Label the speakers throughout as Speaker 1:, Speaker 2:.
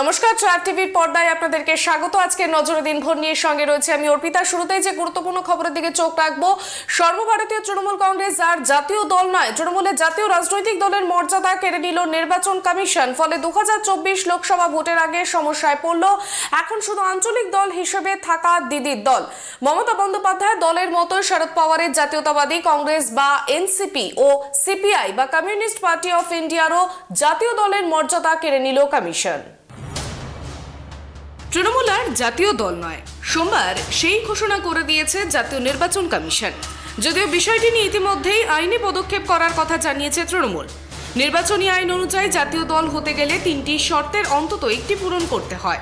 Speaker 1: নমস্কার, ট্রাইব টিভির পর্দায় আপনাদেরকে স্বাগত। আজকে নজরে দিনভর নিয়ে সঙ্গে রয়েছে আমি অর্পিতা। শুরুতেই যে গুরুত্বপূর্ণ খবরের দিকে চোখ রাখবো। সর্বভারতীয় তৃণমূল কংগ্রেস আর জাতীয় দল নয়, তৃণমূলের জাতীয় রাজনৈতিক দলের মর্যাদা কেড়ে নিল নির্বাচন কমিশন। ফলে 2024 লোকসভা ভোটের আগে সমস্যায় পড়ল এখন শুধু আঞ্চলিক দল হিসেবে থাকা দিদির দল। মমতা বন্দ্যোপাধ্যায় দলের মতো শরদ পাওয়ারের জাতীয়তাবাদী কংগ্রেস বা এনসিপি ও সিপিআই বা কমিউনিস্ট পার্টি অফ ইন্ডিয়ারও জাতীয় দলের মর্যাদা কেড়ে নিল কমিশন। তৃণমূল আর জাতীয় দল নয়, সোমবার সেই ঘোষণা করে দিয়েছে জাতীয় নির্বাচন কমিশন। যদিও বিষয়টি নিয়ে ইতিমধ্যেই আইনি পদক্ষেপ করার কথা জানিয়েছে তৃণমূল। নির্বাচনী আইন অনুযায়ী জাতীয় দল হতে গেলে 3টি শর্তের অন্তত একটি পূরণ করতে হয়।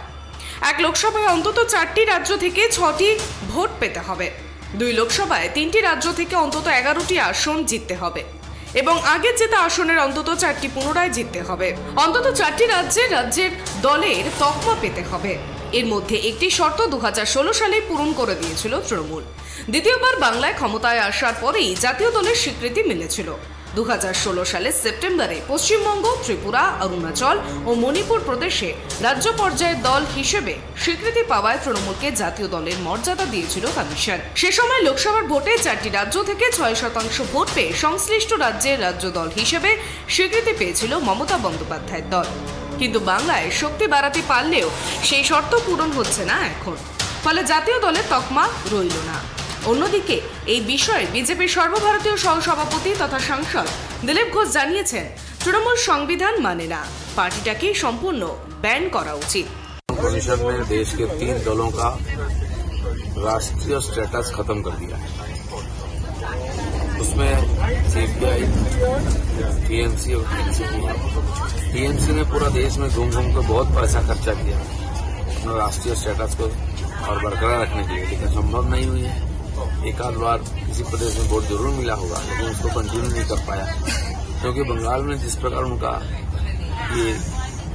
Speaker 1: এক লোকসভায় অন্তত 4টি রাজ্য থেকে 6টি ভোট পেতে হবে। 2 লোকসভায় 3টি রাজ্য থেকে অন্তত 11টি আসন জিততে হবে এবং আগের জেতা আসনের অন্তত 4টি পুনরায় জিততে হবে। অন্তত 4টি রাজ্যের দলের তকমা পেতে হবে। এর মধ্যে একটি শর্ত 2016 সালে পূরণ করে দিয়েছিল তৃণমূল। দ্বিতীয়বার বাংলায় ক্ষমতায় আসার পরেই জাতীয় দলের স্বীকৃতি মিলেছিল। 2016 সালের সেপ্টেম্বরে পশ্চিমবঙ্গ, ত্রিপুরা, অরুণাচল ও মণিপুর প্রদেশে রাজ্য পর্যায়ের দল হিসেবে স্বীকৃতি পাওয়ায় তৃণমূলকে জাতীয় দলের মর্যাদা দিয়েছিল কমিশন। সে সময় লোকসভার ভোটে 4টি রাজ্য থেকে 6% ভোট পেয়ে সংশ্লিষ্ট রাজ্যের রাজ্য দল হিসেবে স্বীকৃতি পেয়েছিল মমতা বন্দ্যোপাধ্যায়ের দল। কিন্তু বাংলায় শক্তি বাড়াতে পারলেও সেই শর্ত পূরণ হচ্ছে না এখন। ফলে জাতীয় দলের তকমা রইল না। অন্যদিকে এই বিষয়ে বিজেপির সর্বভারতীয় সহসভাপতি তথা সাংসদ দিলীপ ঘোষ জানিয়েছেন, তৃণমূল সংবিধান মানে না, পার্টিটাকে সম্পূর্ণ ব্যান করা উচিত।
Speaker 2: कमीशन ने देश के 3 दलों का राष्ट्रीय स्टेटस खत्म कर दिया है। उसमें सीपीआई, टीएमसी और एनसीपी है। टीएमसी ने पूरा देश में घूम घूम कर बहुत पैसा खर्चा किया अपना राष्ट्रीय स्टेटस को और बरकरार रखने के लिए, लेकिन संभव नहीं हुई है। एक आध बार किसी प्रदेश में वोट जरूर मिला होगा, लेकिन उसको कंटिन्यू नहीं कर पाया, क्योंकि बंगाल में जिस प्रकार उनका ये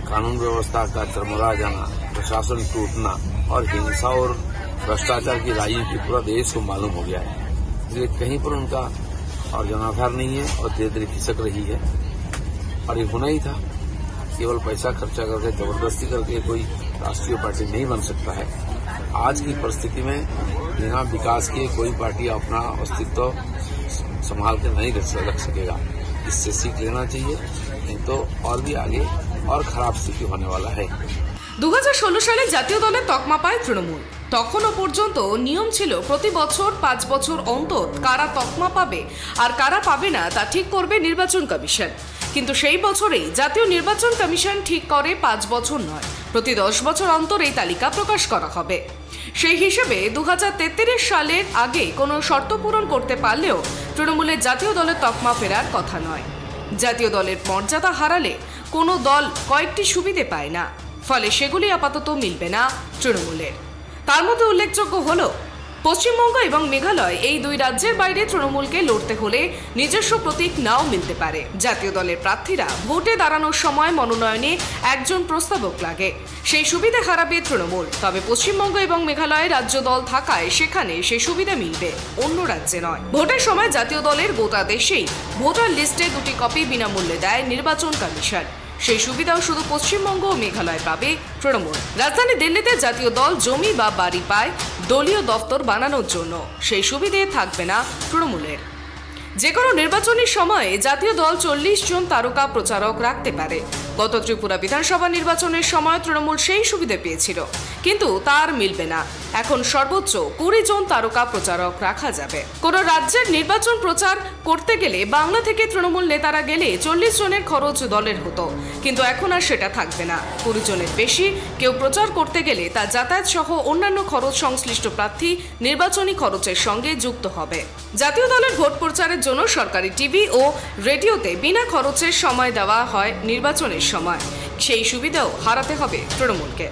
Speaker 2: कानून व्यवस्था का चरमरा जाना, प्रशासन टूटना और हिंसा और भ्रष्टाचार की राजनीति पूरा देश को मालूम हो गया है। इसलिए कहीं पर उनका और जनाधार नहीं है और धीरे धीरे खिसक रही है। और ये होना ही था, केवल पैसा खर्चा करके जबरदस्ती करके कोई राष्ट्रीय पार्टी नहीं बन सकता है। आज की परिस्थिति में बिना विकास के कोई पार्टी अपना अस्तित्व संभाल के नहीं रख सकेगा। इससे सीख लेना चाहिए, नहीं तो और भी आगे और खराब स्थिति होने वाला है।
Speaker 1: 2016 সালে জাতীয় দলের তকমা পায় তৃণমূল। তখনও পর্যন্ত নিয়ম ছিল প্রতি বছর 5 বছর অন্তর কারা তকমা পাবে আর কারা পাবে না তা ঠিক করবে নির্বাচন কমিশন। কিন্তু সেই বছরেই জাতীয় নির্বাচন কমিশন ঠিক করে 5 বছর নয়, প্রতি 10 বছর অন্তর এই তালিকা প্রকাশ করা হবে। সেই হিসেবে 2033 সালের আগে কোনো শর্ত পূরণ করতে পারলেও তৃণমূলের জাতীয় দলের তকমা ফেরার কথা নয়। জাতীয় দলের মর্যাদা হারালে কোনো দল কয়েকটি সুবিধে পায় না, ফলে সেগুলি আপাতত মিলবে না তৃণমূলের। তার মধ্যে উল্লেখযোগ্য হলো পশ্চিমবঙ্গ এবং মেঘালয়, এই 2 রাজ্যের বাইরে তৃণমূলকে লড়তে হলে নিজস্ব প্রতীক নাও মিলতে পারে। জাতীয় দলের প্রার্থীরা ভোটে দাঁড়ানোর সময় মনোনয়নে একজন প্রস্তাবক লাগে, সেই সুবিধা হারাবে তৃণমূল। তবে পশ্চিমবঙ্গ এবং মেঘালয়ে রাজ্য দল থাকায় সেখানে সেই সুবিধা মিলবে, অন্য রাজ্যে নয়। ভোটের সময় জাতীয় দলের গোটা দেশেই ভোটার লিস্টে 2টি কপি বিনামূল্যে দেয় নির্বাচন কমিশন। সেই সুবিধাও শুধু পশ্চিমবঙ্গ ও মেঘালয় পাবে তৃণমূল। রাজধানী দিল্লিতে জাতীয় দল জমি বা বাড়ি পায় দলীয় দপ্তর বানানোর জন্য, সেই সুবিধে থাকবে না তৃণমূলের। যে কোনো নির্বাচনী সময়ে জাতীয় দল 40 জন তারকা প্রচারক রাখতে পারে। গত ত্রিপুরা বিধানসভা নির্বাচনের সময় তৃণমূল সেই সুবিধা পেয়েছিল, কিন্তু তার মিলবে না। এখন সর্বোচ্চ 20 জন তারকা প্রচারক রাখা যাবে। কোন রাজ্যের নির্বাচন প্রচার করতে গেলে বাংলা থেকে তৃণমূল নেতারা গেলে 40 জনের খরচ দলের হতো, কিন্তু এখন আর সেটা থাকবে না। 20 জনের বেশি কেউ প্রচার করতে গেলে তা যাতায়াত সহ অন্যান্য খরচ সংশ্লিষ্ট প্রার্থী নির্বাচনী খরচের সঙ্গে যুক্ত হবে। জাতীয় দলের ভোট প্রচারের জন্য সরকারি টিভি ও রেডিওতে বিনা খরচের সময় দেওয়া হয় নির্বাচনের সময়, সেই সুবিধাও হারাতে হবে তৃণমূলকে।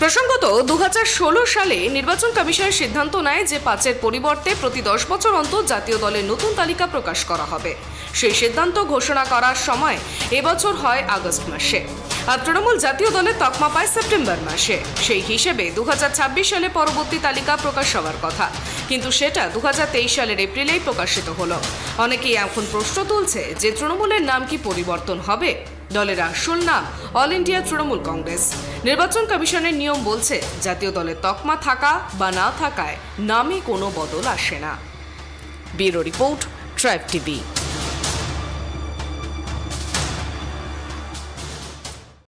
Speaker 1: প্রসঙ্গত 2016 সালে নির্বাচন কমিশনের সিদ্ধান্ত নেয় যে 5-এর পরিবর্তে প্রতি 10 বছর অন্তর জাতীয় দলের নতুন তালিকা প্রকাশ করা হবে। সেই সিদ্ধান্ত ঘোষণা করার সময় এবছর হয় আগস্ট মাসে, আর তৃণমূল জাতীয় দলের তকমা পায় সেপ্টেম্বর মাসে। সেই হিসেবে 2026 সালে পরবর্তী তালিকা প্রকাশ হওয়ার কথা, কিন্তু সেটা 2023 সালের এপ্রিলেই প্রকাশিত হলো। অনেকেই এখন প্রশ্ন তুলছে যে তৃণমূলের নাম কি পরিবর্তন হবে? দলের আসল নাম অল ইন্ডিয়া তৃণমূল কংগ্রেস। নির্বাচন কমিশনের নিয়ম বলছে জাতীয় দলের তকমা থাকা বা না থাকায় নামে কোনো বদল আসে না। Bureau report, tribe TV.